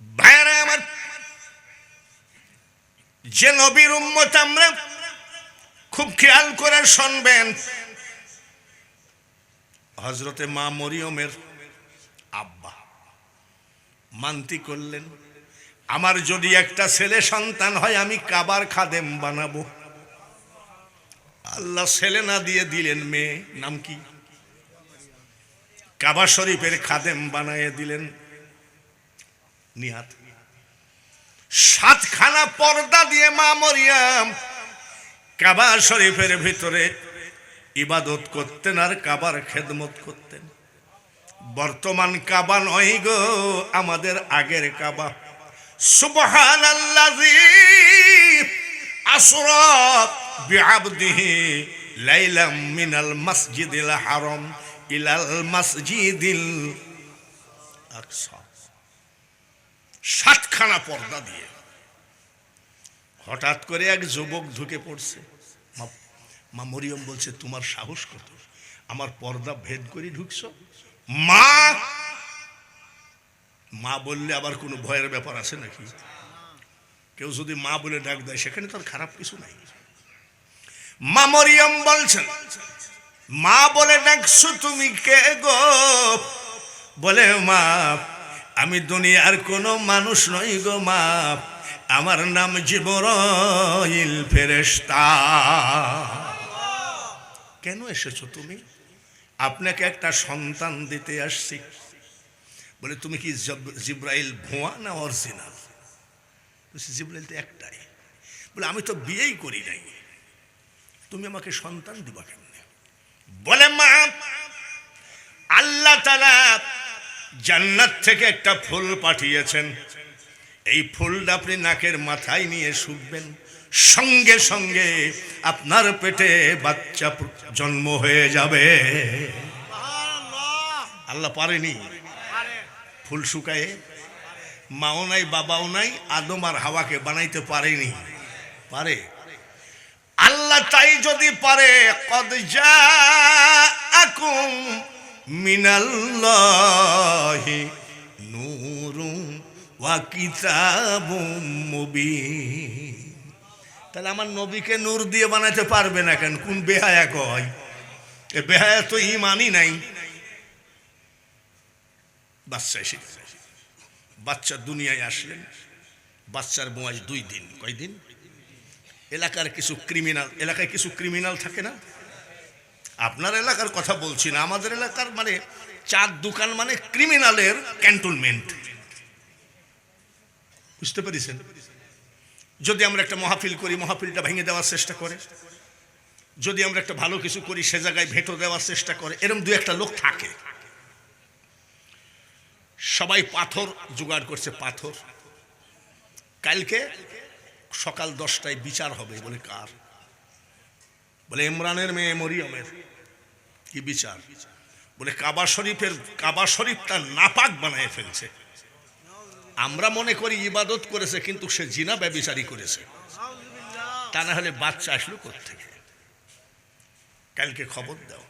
ভাইরা আমার, যে নবীর উম্মত আমরা, খুব খেয়াল করে শুনবেন। হযরতে মা মরিয়মের আব্বা মানতি করলেন, আমার যদি একটা ছেলে সন্তান হয় আমি কাবার খাদেম বানাবো। আল্লাহ ছেলে না দিয়ে দিলেন মেয়ে, নাম কি? কাবা শরীফের খাদেম বানায় দিলেন নিহাত। 7খানা পর্দা দিয়ে মা মরিয়ম কাবা শরীফের ভিতরে ইবাদত করতেন আর কাবার খেদমত করতেন। বর্তমান কাবা নয় গো, আমাদের আগের কাবা। সুবহানাল্লাযী আসরা বিআবদিহি লাইলাম মিনাল মাসজিদিল হারাম ইলাল মাসজিদিল আকসা। 7খানা পর্দা দিয়ে। হঠাৎ করে এক যুবক ঢুকে পড়ছে। মা মরিয়ম বলছে, তোমার সাহস কত, আমার পর্দা ভেদ করে ঢুকছো? মা মা বললে আবার কোনো ভয়ের ব্যাপার আছে নাকি? কেউ যদি মা বলে ডাক দেয় সেখানে তার খারাপ কিছু নাই। মা মরিয়ম বলছেন, মা বলে ডাকছো তুমি কে গো? বলে, মা আমি দুনিয়ার কোনো মানুষ নই গো মা, আমার নাম জিবরাইল ফেরেশতা। কেন এসেছো তুমি? আপনাকে একটা সন্তান দিতে আসছি। বলে, তুমি কি জিবরাইল ভুয়া না অরিজিনাল? জিবরাইল তো একটাই। বলে, আমি তো বিয়েই করি নাই, তুমি আমাকে সন্তান দিবা কেমনে? বলে, মা আল্লাহ তাআলা জান্নাত থেকে একটা ফুল পাঠিয়েছেন, এই ফুলটা আপনি নাকের মাথায় নিয়ে শুকবেন, সঙ্গে সঙ্গে আপনার পেটে বাচ্চা জন্ম হয়ে যাবে। আল্লাহ পারেনি ফুল শুকায়ে? মাও নাই বাবাও নাই, আদম আর হাওয়াকে বানাইতে পারেনি? পারে আল্লাহ। তাই যদি পারে, কদ জাআকুম মিনাল্লাহি নূরুন ওয়া কিতাবুম মুবিন। তাহলে আমার নবীকে নূর দিয়ে বানাইতে পারবে না কেন? কোন বেহায়া কয়? এ বেহায়া তো ঈমানই নাই। বাচ্চা এসে বাচ্চা দুনিয়ায় আসলেন, বাচ্চার বয়স 2 দিন। কয়দিন? এলাকার কিছু ক্রিমিনাল, এলাকায় কিছু ক্রিমিনাল থাকে না? আপনার এলাকার কথা বলছি না, আমাদের এলাকার মানে চার দোকান মানে ক্রিমিনালের ক্যান্টনমেন্ট। বুঝতে পেরেছেন? যদি আমরা একটা মাহফিল করি, মাহফিলটা ভেঙে দেওয়ার চেষ্টা করে। যদি আমরা একটা ভালো কিছু করি, সে জায়গায় ভেটো দেওয়ার চেষ্টা করে। এরকম 2-1টা লোক থাকে। সবাই পাথর জোগাড় করছে, পাথর। কালকে সকাল 10টায় বিচার হবে। বলে, কার? বলে, ইমরানের মেয়ে মরিয়মের। কি বিচার? বলে, কাবা শরীফটা নাপাক বানায় ফেলছে। আমরা মনে করি ইবাদত করেছে, কিন্তু সে জিনা ব্যভিচারী করেছে। তা না হলে বাচ্চা আসলো কোত্থেকে? কালকে খবর দাও।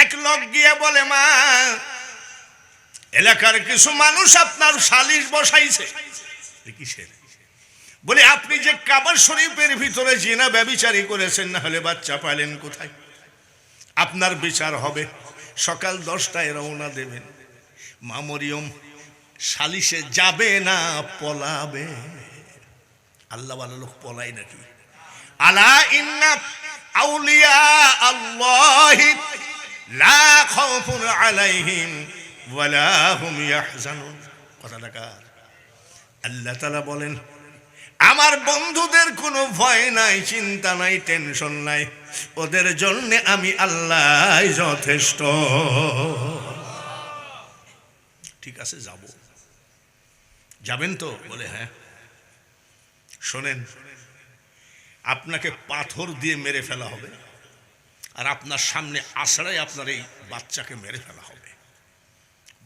এক লোক গিয়ে বলে, মা এলাকার কিছু মানুষ আপনার সালিশ বসাইছে। কিসের? বলে, আপনি যে কাবা শরীফের ভিতরে জিনা ব্যভিচারী করেছেন, না হলে বাচ্চা পাইলেন কোথায়? আপনার বিচার হবে। সকাল 10টায় রওনা দেবেন। মা মরিয়ম সালিশে যাবে না পলাবে? আল্লাহ ওয়ালা লোক পলায় নাকি? আলা ইন্না আউলিয়া আল্লাহি লা খাউফুন আলাইহিম ওয়ালা হুম ইয়াহজানুন। কথাটা কার? আল্লাহ তাআলা বলেন, আমার বন্ধুদের কোনো ভয় নাই, চিন্তা নাই, টেনশন নাই, ওদের জন্য আমি আল্লাহ যথেষ্ট। ঠিক আছে, যাব। যাবেন তো? বলে, হ্যাঁ। শোনেন, আপনাকে পাথর দিয়ে মেরে ফেলা হবে, আর আপনার সামনে আছড়ায় আপনার এই বাচ্চাকে মেরে ফেলা হবে।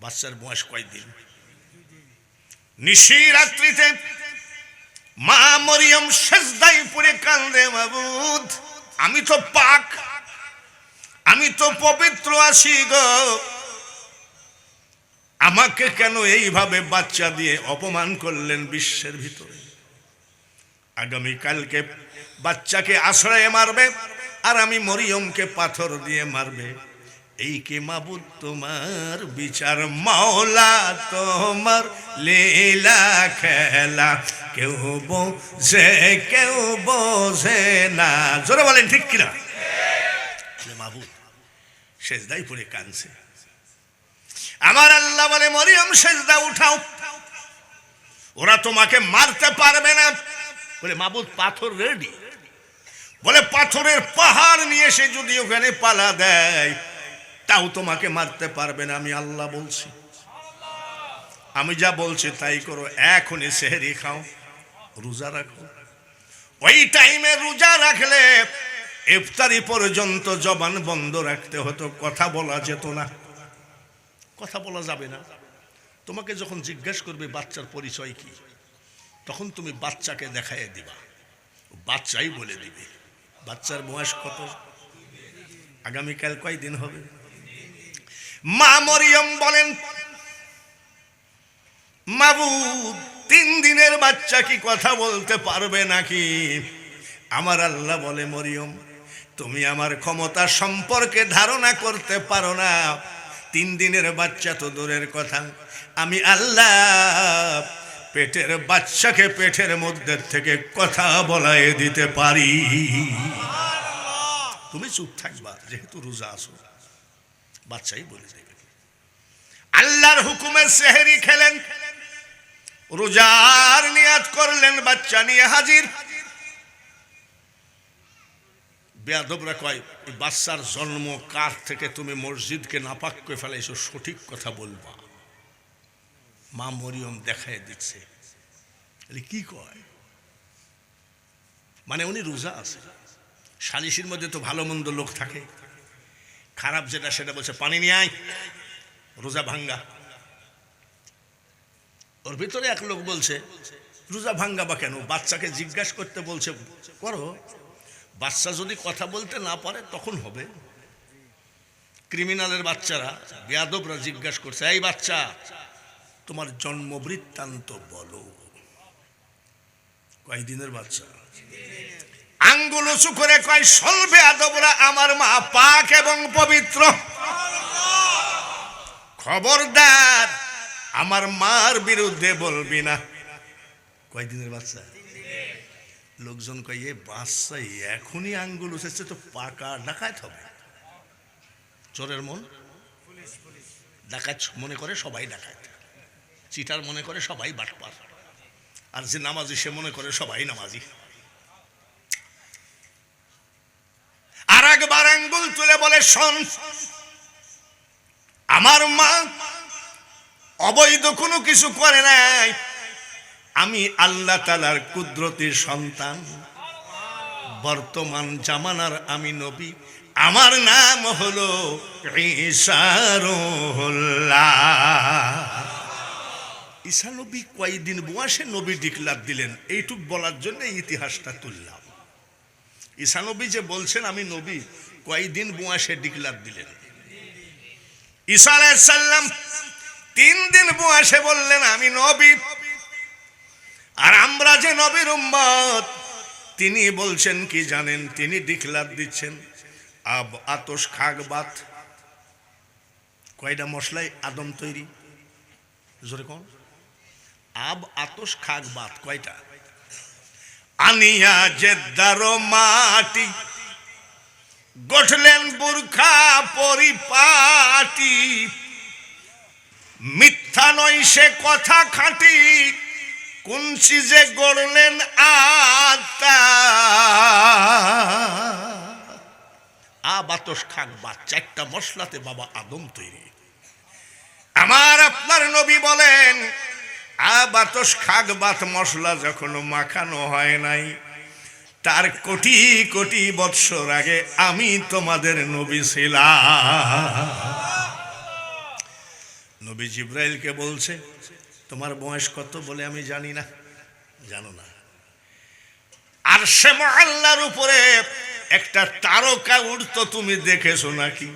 বাচ্চার বয়স কয়দিন? নিশি রাত্রিতে মা মরিয়ম সেজদায় পড়ে কান্দে, মাবুদ আমি তো পাক, আমি তো পবিত্র আছি গো, আমাকে কেন এইভাবে বাচ্চা দিয়ে অপমান করলেন বিশ্বের ভিতরে? আগামীকালকে বাচ্চাকে আশ্রয়ে মারবে আর আমি মরিয়মকে পাথর দিয়ে মারবে। এই কি মাবুদ তোমার বিচার? মাওলা তোমার লীলা খেলা কেউ বোঝে না। জোরে বলেন ঠিক কিনা? মাবুদ সেজদাই পড়ে কাঁদছে। আমার আল্লাহ বলে, মরিয়ম সেজদা উঠাও, ওরা তোমাকে মারতে পারবে না। বলে মাবুদ পাথর রেডি। বলে পাথরের পাহাড় নিয়ে এসে যদি ওখানে পালা দেয় তাও তোমাকে মারতে পারবে না। আমি আল্লাহ বলছি, আমি যা বলছি তাই করো। এখনই সেহরি খাও, রোজা রাখো। ওই টাইমে রোজা রাখলে ইফতারি পর্যন্ত জবান বন্ধ রাখতে হতো, কথা বলা যেত না। কথা বলা যাবে না। তোমাকে যখন জিজ্ঞাসা করবে বাচ্চার পরিচয় কি, তখন তুমি বাচ্চাকে দেখাইয়ে দিবা, বাচ্চাই বলে দিবে বাচ্চার বয়স কত, আগামীকাল কয়দিন হবে। মা মরিয়ম বলেন, মাবুদ 3 দিনের বাচ্চা কি কথা বলতে পারবে নাকি? আমার আল্লাহ বলে, মরিয়ম তুমি আমার ক্ষমতা সম্পর্কে ধারণা করতে পারো না। 3 দিনের বাচ্চা তো দূরের কথা, আমি আল্লাহ পেটের বাচ্চাকে পেটের মধ্যে থেকে কথা বলায় দিতে পারি। তুমি চুপ থাকবা, যেহেতু রোজা আছো, বাচ্চাই বলে দেবে। আল্লাহর হুকুমে সেহরি খেলেন, রোজার নিয়াত করলেন, বাচ্চা নিয়ে হাজির। বেয়াদবরা কয়, এই বাচ্চার জন্ম কার থেকে তুমি মসজিদকে নাপাক করে ফেলাইছো, সঠিক কথা বলবা। মা মরিয়ম দেখায় দিচ্ছে। কি কয়? মানে উনি রোজা আছে। সালিসির মধ্যে তো ভালো মন্দ লোক থাকে, খারাপ যেটা সেটা বলছে পানি নিয়ে আয়, রোজা ভাঙ্গা। ওর ভিতরে এক লোক বলছে রোজা ভাঙ্গা বা কেন? বাচ্চাকে জিজ্ঞাসা করতে বলছে, করো। বাচ্চা যদি কথা বলতে না পারে তখন হবে। ক্রিমিনালের বাচ্চারা, বেয়াদবরা জিজ্ঞাসা করছে, এই বাচ্চা তোমার জন্ম বৃত্তান্ত বলো। কয়দিনের বাচ্চা? আঙ্গুল উঁচু করে কয়, শোন বেয়াদবরা, আমার মা পাক এবং পবিত্র, খবরদার আমার মার বিরুদ্ধে বলবি না। কয়দিনের বাচ্চা? লোকজন কয়, এ বাচ্চা এখনই আঙ্গুল উঠেছে তো পাকা ডাকাত হবে। চোরের মন, ডাকাত মনে করে সবাই ডাকাত, চিটার মনে করে সবাই বাটপার, আর যে নামাজি সে মনে করে সবাই নামাজি। আর একবার আঙ্গুল তুলে বলে, শোন, আমার মা অবৈধ কোনো কিছু করে নাই, আমি আল্লাহ তাআলার কুদরতের সন্তান, বর্তমান জামানার আমি নবী, আমার নাম হলো ঈসা রুহুল্লাহ। ঈসা নবী কয়দিন বয়সে নবী ডিক্লার দিলেন, এইটুক বলার জন্য ইতিহাসটা তুললাম। ঈসা নবী যে বলছেন আমি নবী, কয়দিন বয়সে ডিক্লার দিলেন? ঈসা আলাইহিস সালাম 3 দিন বয়সে বললেন আমি নবী। আর আমরা যে নবীর উম্মত, তিনি বলছেন কি জানেন? তিনি ডিক্লার দিচ্ছেন, আব আতশ খাগ বাত। কয়টা মশলায় আদম তৈরি? জোরে কোন? আব আতশ খাগ বাত কয়টা? আনিয়া জেদ্দারো মাটি, গঠলেন বুরখা পরিপাটি, মিথ্যা নয় সে কথা খাঁটি, কোন চিজে গড়লেন আত্মা। আবাতস খাক বা 4টা মশলাতে বাবা আদম তৈরি। আমার আপনার নবী বলেন, আবাতস খাক বাত মশলা যখন মাখানো হয় নাই, তার কোটি কোটি বৎসর আগে আমি তোমাদের নবী ছিলাম। নবী জিব্রাইলকে বলছে, তোমার বয়স কত? বলে আমি জানি না। জানো না? আরশে মুআল্লার উপরে একটা তারকা উঠতো, তুমি দেখেছো নাকি?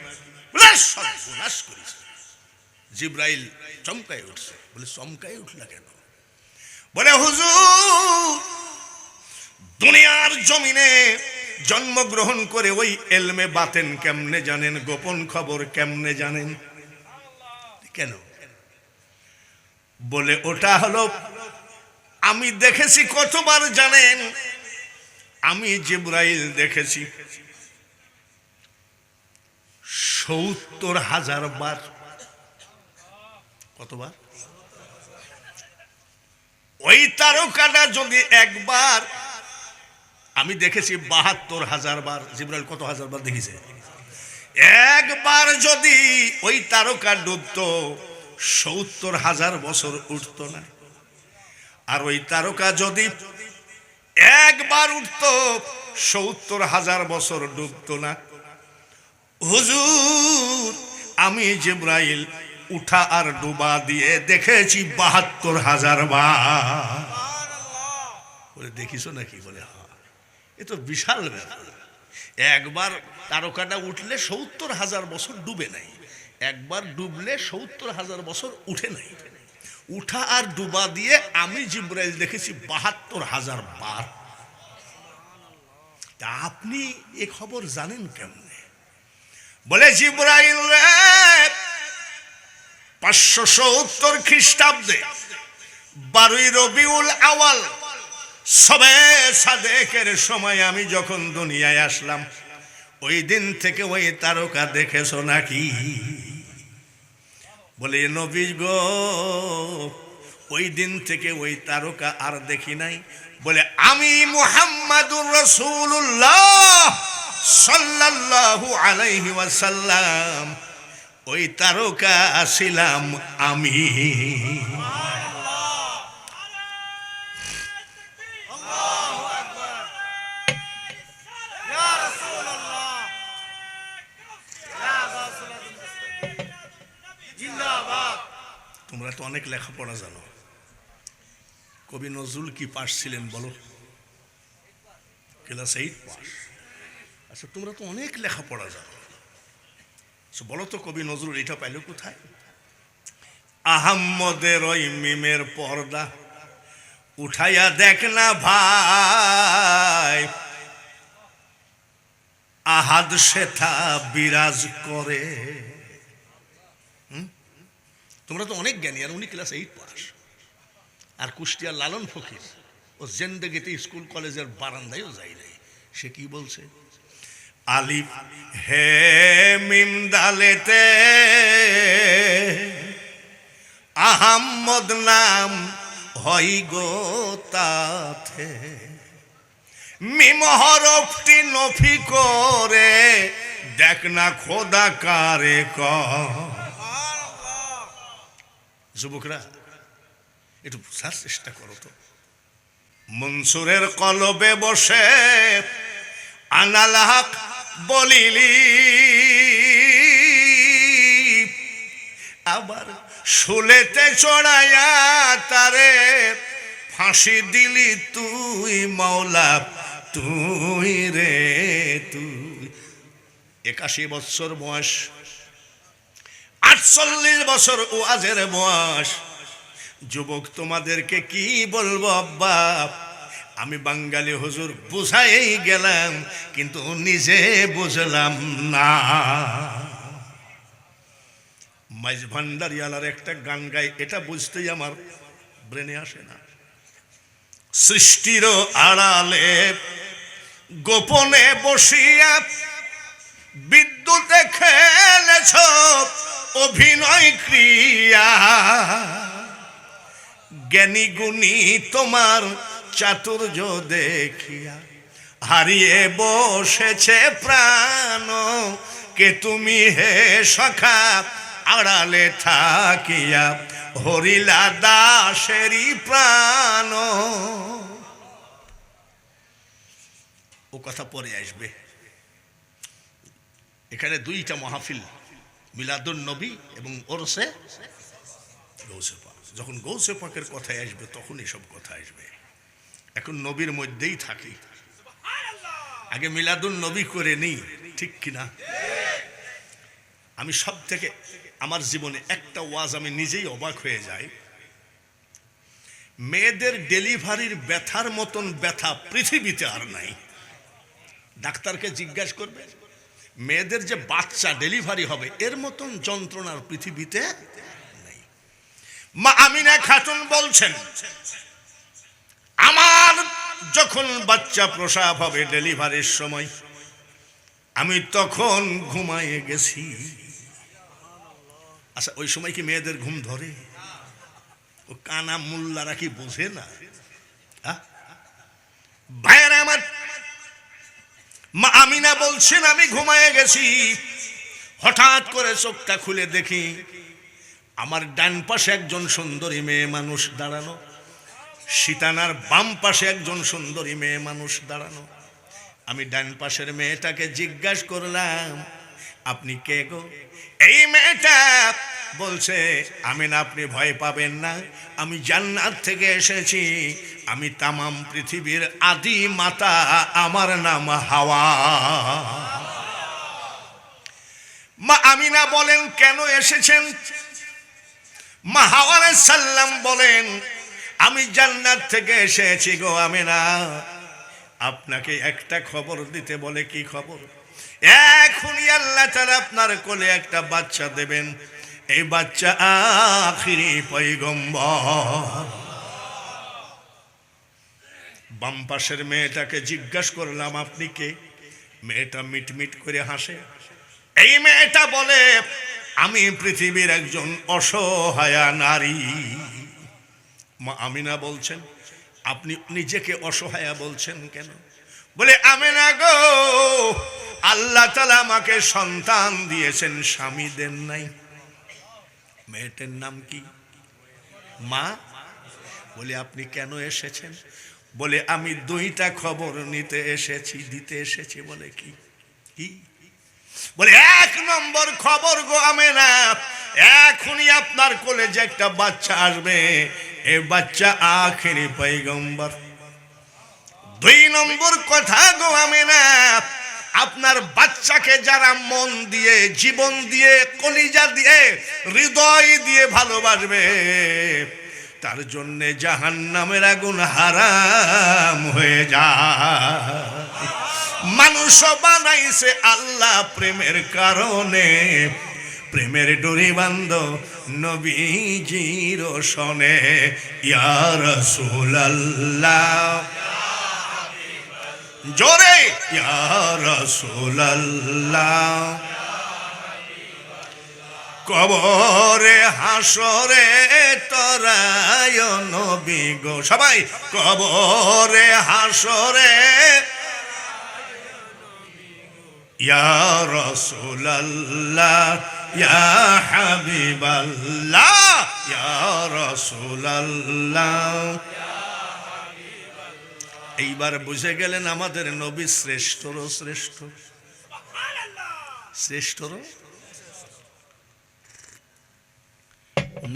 সর্বনাশ করেছে। জিব্রাইল চমকায় উঠছে। বলে চমকায় উঠলা কেন? বলে হুজুর, দুনিয়ার জমিনে জন্মগ্রহণ করে ওই এলমে বাতেন কেমনে জানেন, গোপন খবর কেমনে জানেন? কেন? বলে ওটা হলো আমি দেখেছি কতবার জানেন? আমি জিব্রাইল দেখেছি ৭০,০০০ বার। কতবার? ওই তারকাটা যদি একবার, আমি দেখেছি ৭২,০০০ বার। জিব্রাইল কত হাজার বার দেখেছে? একবার যদি ওই তারকা ডুবতো ৭০,০০০ বছর উঠতো না। আর ওই তারকা যদি একবার উঠতো ৭০,০০০ বছর ডুবতো না। হুজুর, আমি জিব্রাইল উঠা আর ডুবা দিয়ে দেখেছি ৭২,০০০ বার। বলে দেখিস নাকি? বলে হ্যাঁ। এ তো বিশাল ব্যাপার। একবার তারকাটা উঠলে ৭০,০০০ বছর ডুবে নাই, একবার ডুবলে ৭০,০০০ বছর উঠে নাই। উঠা আর ডুবা দিয়ে আমি জিব্রাইল দেখেছি ৭২,০০০ বার। তা আপনি এ খবর জানেন কেমনে? বলে জিব্রাইল রে, ৫৭০ খ্রিস্টাব্দে ১২ই রবিউল আওয়াল সবে সাদেকের সময় আমি যখন দুনিয়ায় আসলাম, ওই দিন থেকে ওই তারকা দেখেছো নাকি? বলে নবী গো, ওই দিন থেকে ওই তারকা আর দেখি নাই। বলে আমি মুহাম্মাদুর রাসূলুল্লাহ সাল্লাল্লাহু আলাইহি ওয়াসাল্লাম, ওই তারকা ছিলাম আমি। তোমরা তো অনেক লেখাপড়া জানো। কবি নজরুল কি পাস ছিলেন বলো? Class 8 pass. আচ্ছা, তোমরা তো অনেক লেখাপড়া জানো, বলো তো কবি নজরুল এটা পাইল কোথায়? আহাম্মদের ওই মিমের পর্দা উঠাইয়া দেখ না ভাই, আহাদ সেথা বিরাজ করে। তোমরা তো অনেক জ্ঞানী, আর উনি ক্লাস 8 পাস। আর কুষ্টিয়ার লালন ফকির ও জিন্দেগিতে স্কুল কলেজের বারান্দায়ও যাই নাই। সে কি বলছে? আলিফ হে মিম দালেতে আহাম্মদ নাম হই গো তাতে, মিম হরফটি নফি করে দেখ না খোদা কারে ক। যুবকরা একটু বুঝার চেষ্টা করো তো। মনসুরের কলবে বসে আনাল হক বলিলি, আবার শুলেতে চড়াইয়া তারে ফাঁসি দিলি তুই মাওলা, তুই রে তুই। 81 বছর বয়স, 48 বছর ওয়াজের বয়স। যুবক, তোমাদেরকে কি বলবো আব্বা, আমি বাঙালি হুজুর বুঝাই গেলাম, কিন্তু নিজে বুঝলাম না। মাইজ ভান্ডারিয়ালার একটা গান গাই, এটা বুঝতেই আমার ব্রেনে আসে না। সৃষ্টির আড়ালে গোপনে বসিয়া বিদ্যুতে খেলেছ অভিনয় ক্রিয়া, জ্ঞানী গুণী তোমার চাতুর্য দেখিয়া হারিয়ে বসেছে প্রাণ, কে তুমি হে সখা আড়ালে থাকিয়া হরিলা দাসেরই প্রাণ। ও কথা পরে আসবে। এখানে দুইটা মাহফিল, মিলাদুন নবী এবং ওরসে গৌসে পাক। যখন গৌসে পাকের কথায় আসবে তখন এসব কথা আসবে। এখন নবীর মধ্যেই থাকি, আগে মিলাদুন নবী করে নিই, ঠিক কিনা? আমি সব থেকে আমার জীবনে একটা ওয়াজ আমি নিজেই অবাক হয়ে যাই, মেয়েদের ডেলিভারির ব্যথার মতন ব্যথা পৃথিবীতে আর নাই। ডাক্তারকে জিজ্ঞাসা করবে, মেয়েদের যে বাচ্চা ডেলিভারি হবে এর মতন যন্ত্রণার পৃথিবীতে নেই। মা আমিনা খাতুন বলছেন, আমার যখন বাচ্চা প্রসব হবে ডেলিভারির সময়, আমি তখন ঘুমায়ে গেছি। আচ্ছা, ওই সময় কি মেয়েদের ঘুম ধরে? ও কানা মুল্লারা কি বোঝে না? ভাইয়েরা আমার, মা আমিনা বলছেন আমি ঘুমায়ে গেছি, হঠাৎ করে চোখটা খুলে দেখি আমার ডান পাশে একজন সুন্দরী মেয়ে মানুষ দাঁড়ানো, সীতানার বাম পাশে একজন সুন্দরী মেয়ে মানুষ দাঁড়ানো। আমি ডান পাশের মেয়েটাকে জিজ্ঞাসা করলাম, আপনি কে গো? এই মেয়েটা বলছে, আমিনা আপনি ভয় পাবেন না, আমি জান্নাত থেকে এসেছি, আমি তামাম পৃথিবীর আদি মাতা, আমার নাম হাওয়া। মা আমিনা বলেন, কেন এসেছেন? মা হাওয়া আলাইহিস সালাম বলেন, আমি জান্নাত থেকে এসেছি গো আমিনা, আপনাকে একটা খবর দিতে বলে। কি খবর? এখনই আল্লাহ তাআলা আপনার কোলে একটা বাচ্চা দেবেন, এই বাচ্চা আখিরি পয়গম্বর। বাম পাশের মেয়েটাকে জিজ্ঞাসা করলাম, আপনি কে? মেয়েটা মিটমিট করে হাসে। এই মেয়েটা বলে, আমি পৃথিবীর একজন অসহায়া নারী। মা আমিনা বলছেন, আপনি নিজেকে অসহায়া বলছেন কেন? বলে, আমিনা গো, আল্লাহ তাআলা আমাকে সন্তান দিয়েছেন, স্বামী দেন নাই। মেয়েটার নাম কি? মা। বলে, আপনি কেন এসেছেন? বলে, আমি দুইটা খবর নিতে এসেছি, দিতে এসেছি। বলে, কি কি? বলে, এক নম্বর খবর গো আমিনা, এখনই আপনার কোলে যে একটা বাচ্চা আসবে, এই বাচ্চা আখেরি পয়গম্বর। দুই নম্বর কথা গো আমিনা, আপনার বাচ্চাকে যারা মন দিয়ে, জীবন দিয়ে, কলিজা দিয়ে, হৃদয় দিয়ে ভালোবাসবে, তার জন্য জাহান্নামের আগুন হারাম হয়ে যায়। মানুষ বানাইছে আল্লাহ প্রেমের কারণে, প্রেমের ডোরি বান্ধ নবীজির শোনে। ইয়া রাসূলুল্লাহ, জোরে ইয়া রাসূলুল্লাহ। কবরে হাসরে তরায় নবী গো, সবাই কবরে হাসরে ইয়া রাসূলুল্লাহ, ইয়া হাবিবাল্লাহ, ইয়া রাসূলুল্লাহ। এইবার বুঝে গেলেন আমাদের নবী শ্রেষ্ঠর শ্রেষ্ঠ, শ্রেষ্ঠর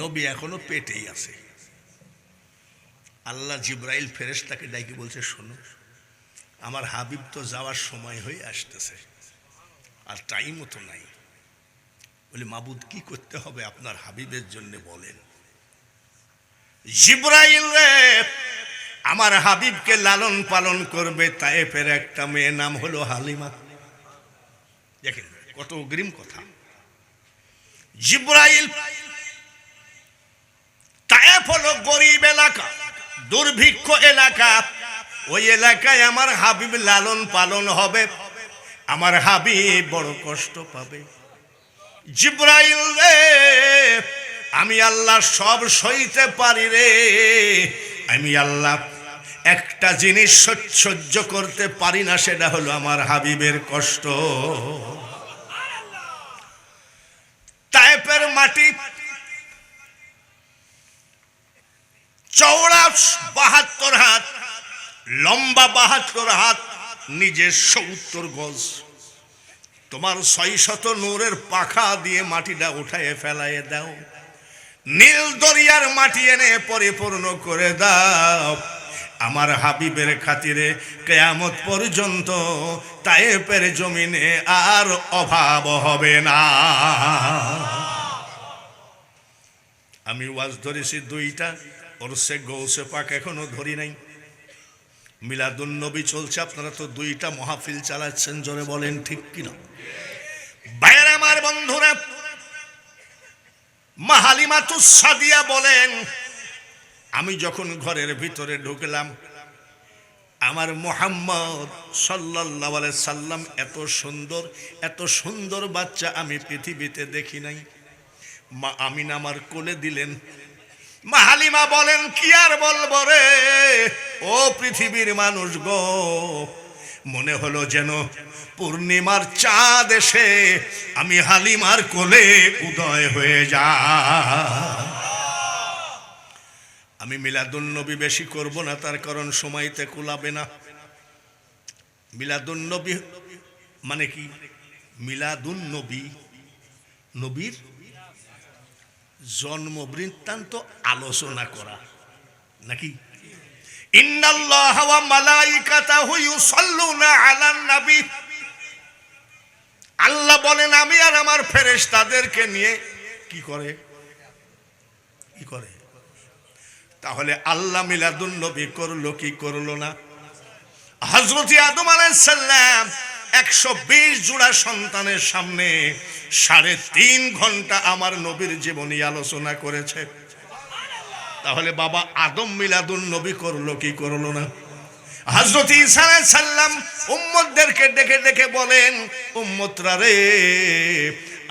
নবী এখনো পেটেই আছে। আল্লাহ জিব্রাইল ফেরেশতাকে ডাকি বলছে, শোনো, আমার হাবিব তো যাওয়ার সময় হয়ে আসতেছে, আর টাইমও তো নাই। বলে, মাবুদ কি করতে হবে আপনার হাবিবের জন্য বলেন। জিব্রাইল রে, আমার হাবিবকে লালন পালন করবে তায়েফের একটা মেয়ে, নাম হলো হালিমা। দেখেন কত অগ্রিম কথা। জিব্রাইল, তায়েফ হলো গরিব এলাকা, দুর্ভিক্ষ এলাকা, ওই এলাকায় আমার হাবিব লালন পালন হবে, আমার হাবিব বড় কষ্ট পাবে। জিব্রাইল রে, আমি আল্লাহ সব সইতে পারি রে, আমি আল্লাহ একটা জিনিস সহ্য করতে পারি না, সেটা হলো আমার হাবিবের কষ্ট। তায়েফের মাটি চওড়া ৭২ হাত, লম্বা ৭২ হাত, নিজে ৭০ গজ। তোমার ৬০০ নূরের পাখা দিয়ে মাটিটা উঠায় ফেলায় দাও, নীল দরিয়ার মাটি এনে পরিপূর্ণ করে দাও, আমার হাবিবের খাতিরে কিয়ামত পর্যন্ত তায়েফের জমিনে আর অভাব হবে না। আমি ওয়াজ ধরেছি দুইটা, ওর সে গৌসে পাক এখনো ধরি নাই। মিলাদুন নবী চলছে, আপনারা তো দুইটা মাহফিল চালাচ্ছেন, জোরে বলেন ঠিক কিনা? ভাইয়ের আমার, বন্ধুরা, মা হালিমাতুস সাদিয়া বলেন, আমি যখন ঘরের ভিতরে ঢুকলাম, আমার মুহাম্মদ সাল্লাল্লাহু আলাইহি সাল্লাম এত সুন্দর বাচ্চা আমি পৃথিবীতে দেখি নাই। মা আমিনা আমার কোলে দিলেন। মা হালিমা বলেন, কি আর বলবো রে ও পৃথিবীর মানুষ গো, মনে হলো যেন পূর্ণিমার চাঁদ এসে আমি হালিমার কোলে উদয় হয়ে যা। আমি মিলাদুন নবী বেশি করব না, তার কারণ সময়তে কুলাবে না। মিলাদুন নবী মানে কি? মিলাদুন নবী, নবীর জন্ম বৃত্তান্ত আলোচনা করা নাকি? ইন্নাল্লাহা ওয়া মালাইকাতাহু ইউসাল্লুনা আলান নবী, আল্লাহ বলেন আমি আর আমার ফেরেশতাদেরকে নিয়ে কি করে? তাহলে আল্লাহ মিলাদুন নবী করলো কি করলো না? হযরত আদম আলাইহিস সালাম 120 জোড়া সন্তানের সামনে 3.5 ঘন্টা আমার নবীর জীবনী আলোচনা করেছে। তাহলে বাবা আদম মিলাদুন নবী করলো কি করলো না? হযরত ঈসা আলাইহিস সালাম উম্মতদেরকে ডেকে ডেকে বলেন, উম্মতরা রে,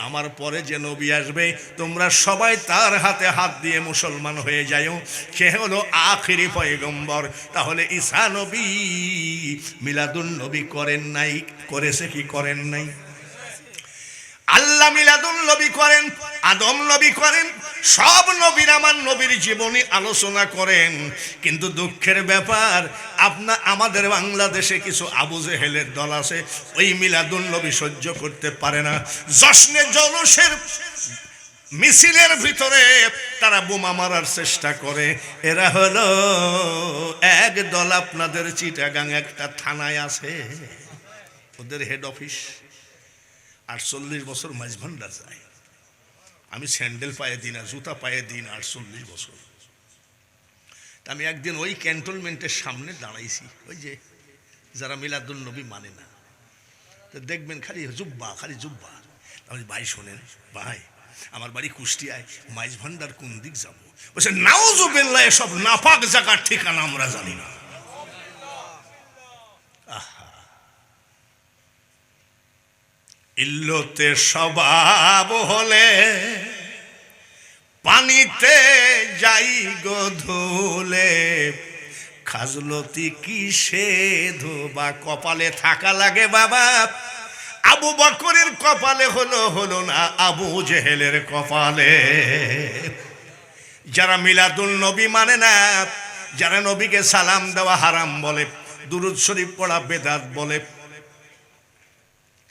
আমার পরে যে নবী আসবে তোমরা সবাই তার হাতে হাত দিয়ে মুসলমান হয়ে যাও, সে হলো আখিরি পয়গম্বর। তাহলে ঈসা নবী মিলাদুন নবী করেন নাই? করেছে কি করেন নাই? আল্লাহ মিলাদুন নবী করেন, আদম নবী করেন, সব নবীর আমার নবীর জীবনী আলোচনা করেন। কিন্তু দুঃখের ব্যাপার, আমাদের বাংলাদেশে কিছু আবু জেহেলের দল আছে, ওই মিলাদুন নবী সহ্য করতে পারে না। জশ্নে জলুসের মিছিলের ভিতরে তারা বোমা মারার চেষ্টা করে। এরা হলো এক দল, আপনাদের চিটাগাং একটা থানায় আছে, ওদের হেড অফিস। 48 বছর মাঝ ভান্ডার যায়, আমি স্যান্ডেল পায়ে দিই না, জুতা পায়ে দিই না, 48 বছর। আমি একদিন ওই ক্যান্টনমেন্টের সামনে দাঁড়াইছি, ওই যে যারা মিলাদুন নবী মানে না, তো দেখবেন খালি জুব্বা, খালি জুব্বা। আমি ভাই শোনেন ভাই, আমার বাড়ি কুষ্টিয়ায়, মাইজ ভান্ডার কোন দিক যাবো? বলছে নাউজুবিল্লাহ, এসব নাপাক জায়গার ঠিকানা আমরা জানি না। ইল্লতে স্বভাব হলে পানিতে যাই গো ধুলে, খাজলতি কিসে ধোবা? কপালে থাকা লাগে বাবা। আবু বকরের কপালে হলো না, আবু জেহেলের কপালে। যারা মিলাদুল নবী মানে না, যারা নবীকে সালাম দেওয়া হারাম বলে, দুরূদ শরীফ পড়া বেদাত বলে,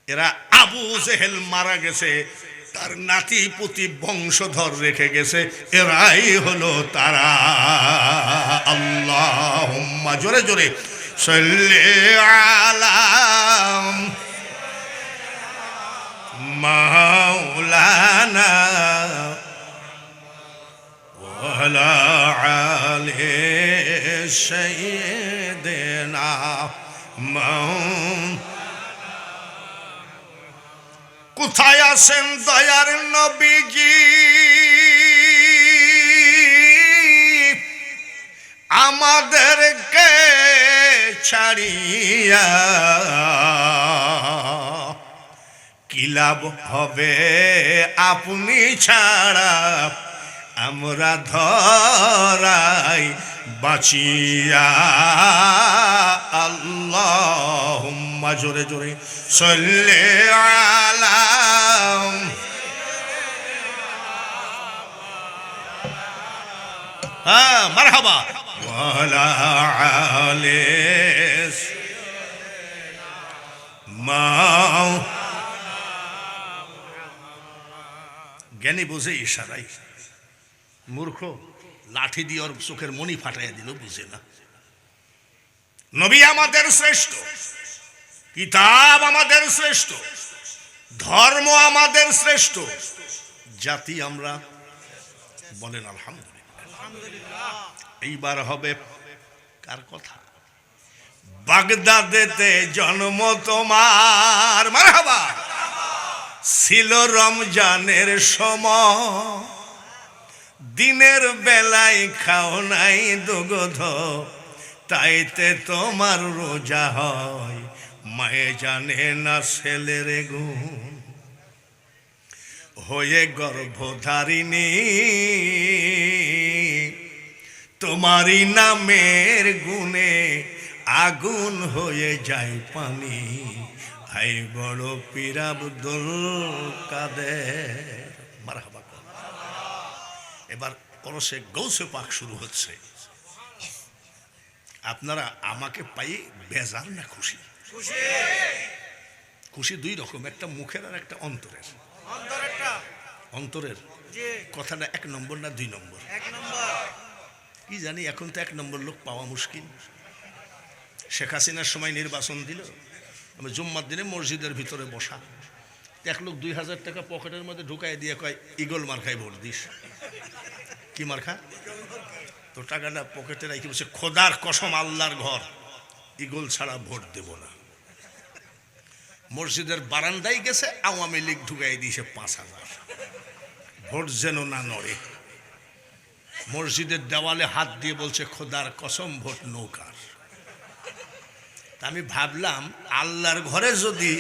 এরা আবু জেহেল মারা গেছে, তার নাতি পুতি বংশধর রেখে গেছে, এরাই হলো তারা। আল্লাহুম্মা, জোরে জোরে সাল্লি আলা মাওলানা ওয়া আলা আলি সাইয়্যিদিনা কোথায় আছেন দয়ার নবীজি? আমাদেরকে ছাড়িয়া কি লাভ হবে আপনি ছাড়া, আমরা ধরাই বাঁচিয়া। আল্লাহুম্মা, জোরে জোরে সাল্লি আলা মারহাবা ওয়া আলা আলি মাও। জ্ঞানী বুঝে ইশারাই, মূর্খ লাঠি দিয়ে ওর চোখের মনি ফাটাইয়া দিল, বুঝে না। নবী আমাদের শ্রেষ্ঠ, কিতাব আমাদের শ্রেষ্ঠ, ধর্ম আমাদের শ্রেষ্ঠ, জাতি আমরা বলেন আলহামদুলিল্লাহ। এইবার হবে কার কথা? বাগদাদেতে জন্ম তোমার, মারহাবা। ছিল রমজানের সময়, দিনের বেলায় খাও নাই দুগ্ধ, তাইতে তোমার রোজা হয়, মায়ে জানে না ছেলের গুণ। হয়ে গর্ভধারিণী তোমারই নামের গুণে আগুন হয়ে যায় পানি। হাই বড় পীর আব্দুল কাদের, মারহাবা। এবার পরশে গৌসে পাক শুরু হচ্ছে। আপনারা আমাকে পাই বেজার না খুশি? খুশি দুই রকম, একটা মুখের আর একটা অন্তরের। অন্তরের কথাটা 1 নম্বর না 2 নম্বর? 1 নম্বর। কি জানি, এখন তো 1 নম্বর লোক পাওয়া মুশকিল। শেখ হাসিনার সময় নির্বাচন দিল, আমি জুম্মার দিনে মসজিদের ভিতরে বসা, এক লোক 2000 টাকা পকেটের মধ্যে ঢুকাই দিয়ে কয় ইগল মার্কায় ভোট দিস। কি মার্কা? তো টাকাটা পকেটে রাখি বসে, খোদার কসম আল্লাহর ঘর, ইগল ছাড়া ভোট দেব না। মসজিদের বারান্দায় গেছে, আওয়ামী লীগ ঢুকাই দিয়েছে 5000, ভোট যেন না নড়ে। মসজিদের দেওয়ালে হাত দিয়ে বলছে খোদার কসম ভোট নৌকার। আমি ভাবলাম আল্লাহর ঘরে যদি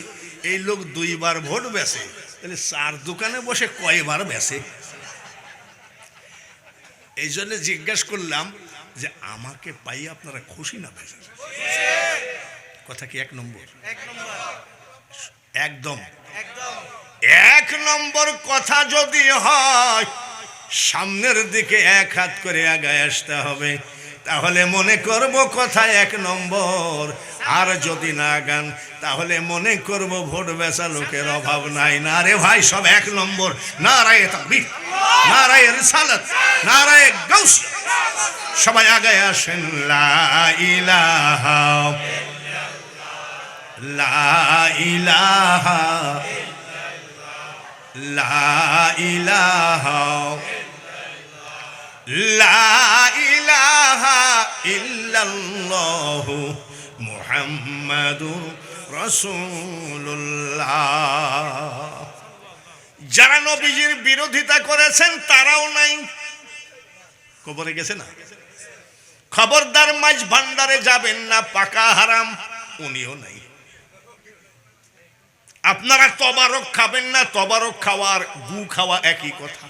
এই লোক 2 বার ভোট বেছে, তাহলে 4 দোকানে বসে কয়বার বেছে? এই জন্য জিজ্ঞাসা করলাম যে আমাকে পাই আপনারা খুশি না বেজার? কথা কি 1 নম্বর? একদম 1 নম্বর কথা যদি হয়, সামনের দিকে 1 হাত করে আগায় আসতে হবে, তাহলে মনে করব কথা 1 নম্বর। আর যদি না গান, তাহলে মনে করব ভোট বেচা লোকের অভাব নাই। না রে ভাই, সব 1 নম্বর। নারায়ে তাকবীর, নারায়ে রিসালাত, নারায়ে গাউস। সবাই আগায় আসেন। লা ইলাহা লা ইলাহা লা ইলাহা লা ইলাহা ইল্লাল্লাহু মুহাম্মাদুর রাসূলুল্লাহ। যারা নবীজির বিরোধিতা করেছেন তারাও নাই, কবরে গেছে না। খবরদার মাঝ ভান্ডারে যাবেন না, পাকা হারাম। উনিও নাই। আপনারা তবারক খাবেন না, তবারক খাওয়ার গু খাওয়া একই কথা।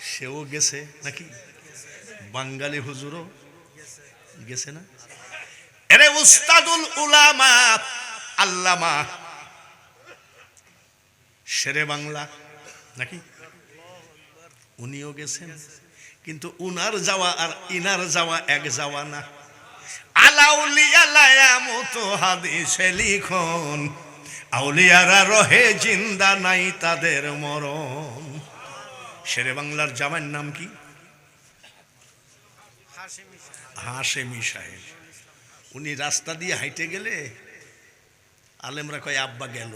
সেও গেছে নাকি? বাঙালি হুজুরও গেছে না? এরে উস্তাদুল উলামা আল্লামা শেরে বাংলা নাকি? উনিও গেছেন, কিন্তু উনার যাওয়া আর ইনার যাওয়া এক যাওয়া না। আলাউলিয়া লায়ামুত হাদিসে লিখন, আউলিয়ারা রহে জিন্দা, নাই তাদের মরণ। শেরে বাংলার জামাইয়ের নাম কি? হাশেমি সাহেব। উনি রাস্তা দিয়ে হাইটে গেলে আলেমরা কয় আব্বা গেল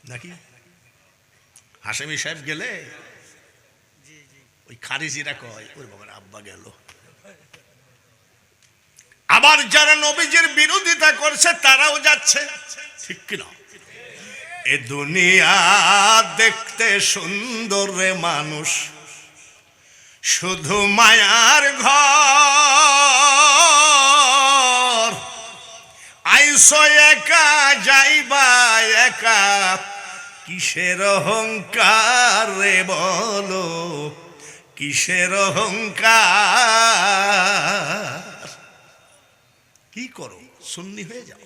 নাকি? হাশেমি সাহেব গেলে ওই খারিজিরা কয় ওই বাবার আব্বা গেল। আবার যারা নবীজির বিরোধিতা করছে তারাও যাচ্ছে, ঠিক কিনা? এ দুনিয়া দেখতে সুন্দর রে মানুষ, শুধু মায়ার ঘর। আইসো একা যাইবা একা, কিসের অহংকার রে বলো, কিসের অহংকার? কি করো? সুন্নি হয়ে যাও,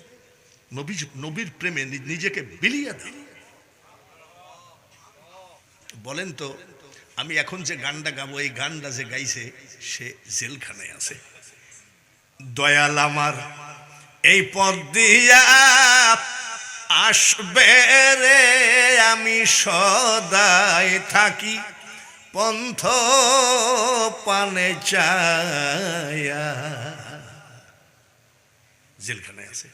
নবীর প্রেমে নিজেকে বিলিয়ে দাও। বলেন তো, আমি এখন যে গানটা গাবো, এই গানটা যে গাইছে সে জেলখানায় আছে। দয়াল আমার এই পথ দিয়া আসবে রে, আমি সদাই থাকি পন্থ পানে চায়া। জেলখানায় আছে।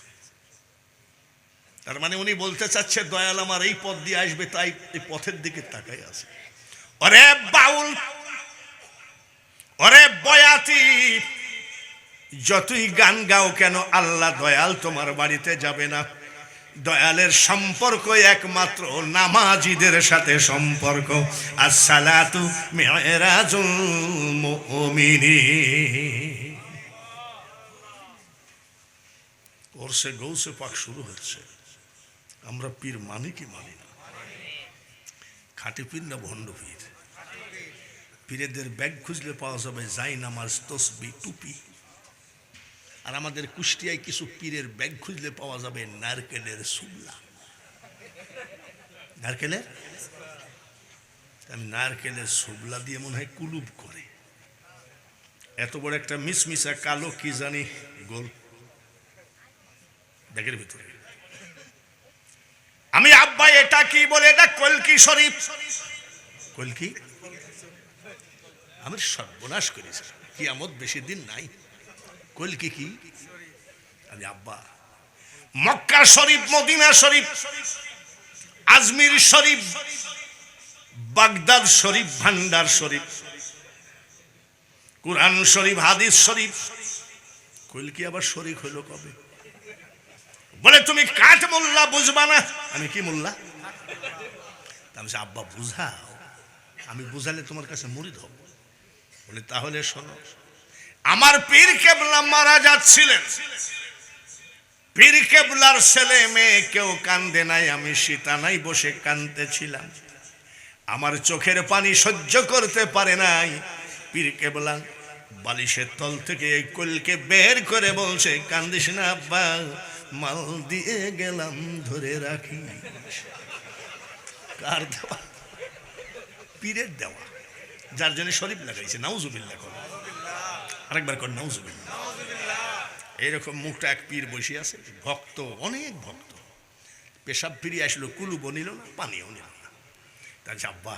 তার মানে উনি বলতে চাচ্ছে দয়াল আমার এই পথ দিয়ে আসবে, তাই এই পথের দিকে তাকাই আছে। ওরে বাউল, ওরে বয়াতি, যতই গান গাও কেন আল্লাহ দয়াল তোমার বাড়িতে যাবে না। দয়ালের সম্পর্ক একমাত্র নামাজীদের সাথে সম্পর্ক। আসসালাতু মিরাজুল মুমিনিন। ওরসে গৌসে পাক শুরু হচ্ছে। আমরা পীর মানি কি মানি না? খাঁটি পীর না ভণ্ড পীর? পীরেদের ব্যাগ খুঁজলে পাওয়া যাবে যাই নামাজ, তসবি, টুপি। আর আমাদের কুষ্টিয়ায় কিছু পীরের ব্যাগ খুঁজলে পাওয়া যাবে নারকেলের সুবলা। নারকেলের, আমি নারকেলের সুবলা দিয়ে মনে হয় কুলুপ করে। এত বড় একটা মিসমিসা কালো কি জানি গোল ব্যাগের ভিতরে। আমি আব্বা এটা কি বলে, এটা কলকি শরীফ। কলকি আমি সর্বনাশ করেছি, কিয়ামত বেশি দিন নাই। কলকি কি? আমি আব্বা মক্কা শরীফ, মদিনা শরীফ, আজমির শরীফ, বাগদাদ শরীফ, ভান্ডার শরীফ, কুরআন শরীফ, হাদিস শরীফ। কলকি আবার শরীফ হইল কবে? বলে তুমি কাঠ মোল্লা, বুঝবা না। আমি কি মোল্লা? আমি আব্বা বুঝাও, আমি বুঝালে তোমার কাছে মুরিদ হব। বলে তাহলে শোনো, আমার পীর কেবলা মারা যাচ্ছিলেন। পীর কেবলার ছেলে মেয়ে কেউ কান্দে নাই, আমি সীতানাই বসে কান্দতেছিলাম। আমার চোখের পানি সহ্য করতে পারে নাই। পীর কেবলা বালিশের তল থেকে এই কলকে বের করে বলছে, কান্দিস না আব্বা, মাল দিয়ে গেলাম ধরে রাখি। কার দেওয়া? পীরের দেওয়া, যার জন্য শরীফ লাগাইছে। নাউজুবিল্লাহ কর, আরেকবার কর নাউজুবিল্লাহ। এইরকম মুখটা এক পীর বসে আছে, ভক্ত, অনেক ভক্ত। পেশাব ফিরিয়ে আসলো, কুলুবও নিল না, পানিও নিল না। তার আব্বা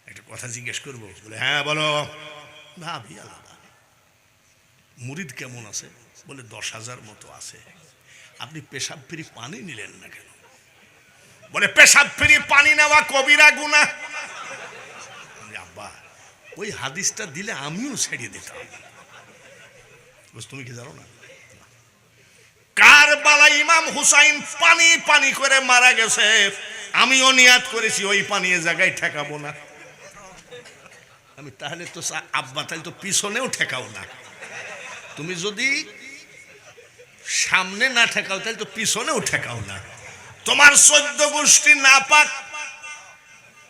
একটা কথা জিজ্ঞেস করবো? বলে হ্যাঁ বলো। ভাবি আলাদা। মুরিদ কেমন আছে? বলে 10,000 মতো আছে। আপনি পেশাব ফিরি পানি নিলেন না কেন? বলে পেশাব ফিরি পানি নেওয়া কবিরা গুনাহ। আব্বা ওই হাদিসটা দিলে আমিও ছেড়ে দিতাম। তুমি কি জানো না, কারবালায় ইমাম হুসাইন পানি পানি করে মারা গেছে। আমিও নিয়াত করেছি ওই পানি এ জায়গায় ঠেকাবো না। আমি তাহলে তো আব্বা, তাহলে তো পিছনেও ঠেকাও না। তুমি যদি সামনে না ঠেকাও তাহলে তো পিছনেও ঠেকাও না। তোমার 14 গোষ্ঠী না পাক